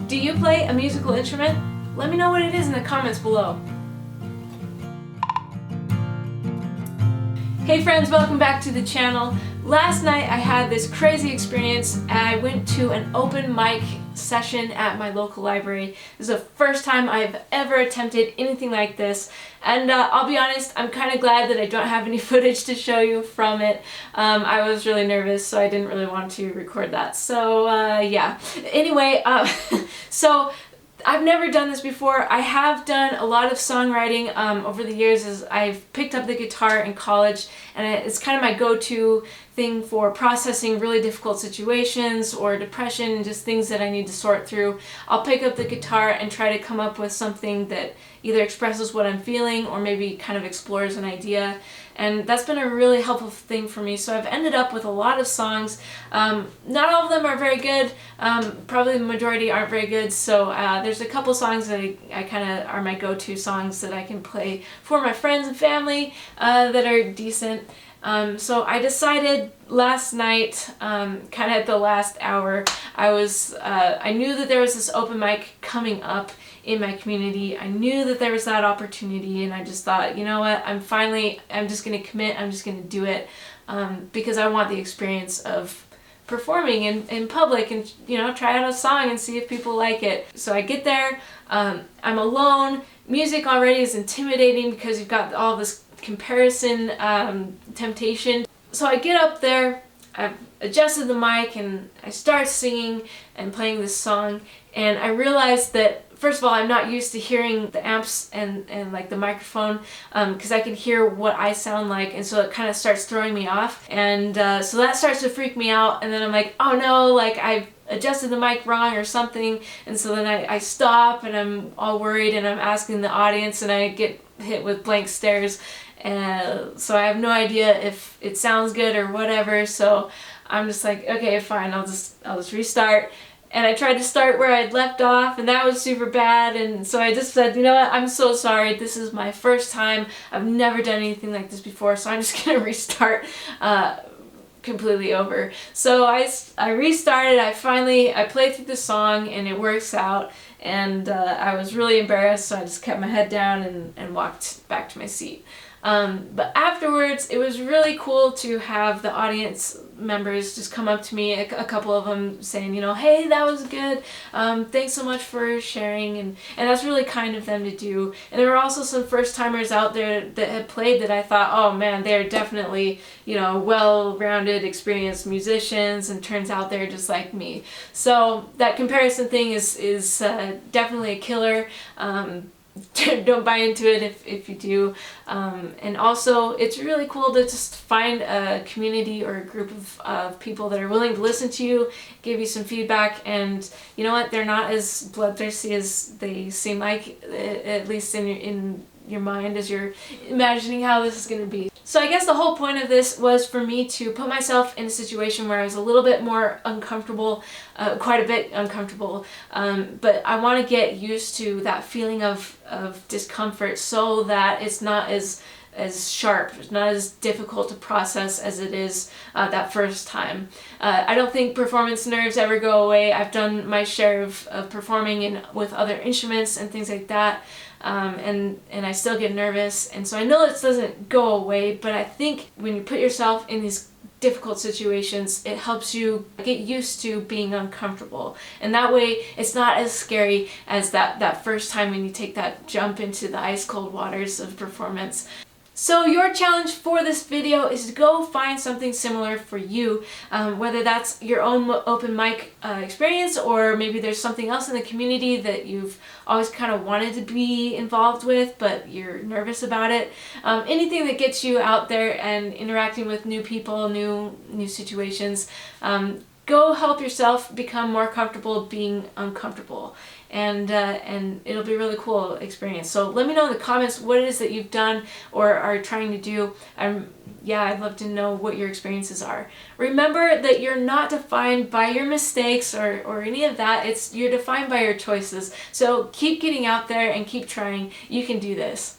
Do you play a musical instrument? Let me know what it is in the comments below. Hey friends, welcome back to the channel. Last night I had this crazy experience. I went to an open mic session at my local library. This is the first time I've ever attempted anything like this, and I'll be honest, I'm kind of glad that I don't have any footage to show you from it. I was really nervous, so I didn't really want to record that. So yeah. Anyway, so I've never done this before. I have done a lot of songwriting over the years as I've picked up the guitar in college, and it's kind of my go-to thing for processing really difficult situations or depression, just things that I need to sort through. I'll pick up the guitar and try to come up with something that either expresses what I'm feeling or maybe kind of explores an idea. And that's been a really helpful thing for me. So I've ended up with a lot of songs. Not all of them are very good. Probably the majority aren't very good. So there's a couple songs that I kind of are my go-to songs that I can play for my friends and family that are decent. So I decided last night, kind of at the last hour, I knew that there was this open mic coming up in my community. I knew that there was that opportunity, and I just thought, you know what, I'm just going to commit, I'm just going to do it, because I want the experience of performing in public and, you know, try out a song and see if people like it. So I get there, I'm alone, music already is intimidating because you've got all this comparison temptation. So I get up there, I've adjusted the mic, and I start singing and playing this song, and I realized that first of all, I'm not used to hearing the amps and like the microphone, because I can hear what I sound like, and so it kind of starts throwing me off, and so that starts to freak me out, and then I'm like, oh no, like I've adjusted the mic wrong or something, and so then I stop, and I'm all worried, and I'm asking the audience, and I get hit with blank stares, and so I have no idea if it sounds good or whatever, so I'm just like, okay, fine, I'll just restart. And I tried to start where I'd left off, and that was super bad, and so I just said, you know what, I'm so sorry, this is my first time, I've never done anything like this before, so I'm just gonna restart completely over. So I restarted, I played through the song, and it works out, and I was really embarrassed, so I just kept my head down and walked back to my seat. But afterwards, it was really cool to have the audience members just come up to me, a couple of them saying, you know, hey, that was good, thanks so much for sharing, and that's really kind of them to do. And there were also some first-timers out there that had played that I thought, oh man, they're definitely, you know, well-rounded, experienced musicians, and turns out they're just like me. So that comparison thing is definitely a killer. Don't buy into it if you do. And also, it's really cool to just find a community or a group of people that are willing to listen to you, give you some feedback, and you know what, they're not as bloodthirsty as they seem like, at least in your mind as you're imagining how this is going to be. So I guess the whole point of this was for me to put myself in a situation where I was a little bit more uncomfortable, quite a bit uncomfortable, but I want to get used to that feeling of discomfort so that it's not as sharp, it's not as difficult to process as it is that first time. I don't think performance nerves ever go away. I've done my share of performing with other instruments and things like that, and I still get nervous, and so I know this doesn't go away, but I think when you put yourself in these difficult situations, it helps you get used to being uncomfortable, and that way it's not as scary as that first time when you take that jump into the ice cold waters of performance. So your challenge for this video is to go find something similar for you, whether that's your own open mic experience, or maybe there's something else in the community that you've always kind of wanted to be involved with but you're nervous about it. Anything that gets you out there and interacting with new people, new situations. Go help yourself become more comfortable being uncomfortable, and it'll be a really cool experience. So let me know in the comments what it is that you've done or are trying to do. Yeah, I'd love to know what your experiences are. Remember that you're not defined by your mistakes or any of that. You're defined by your choices. So keep getting out there and keep trying. You can do this.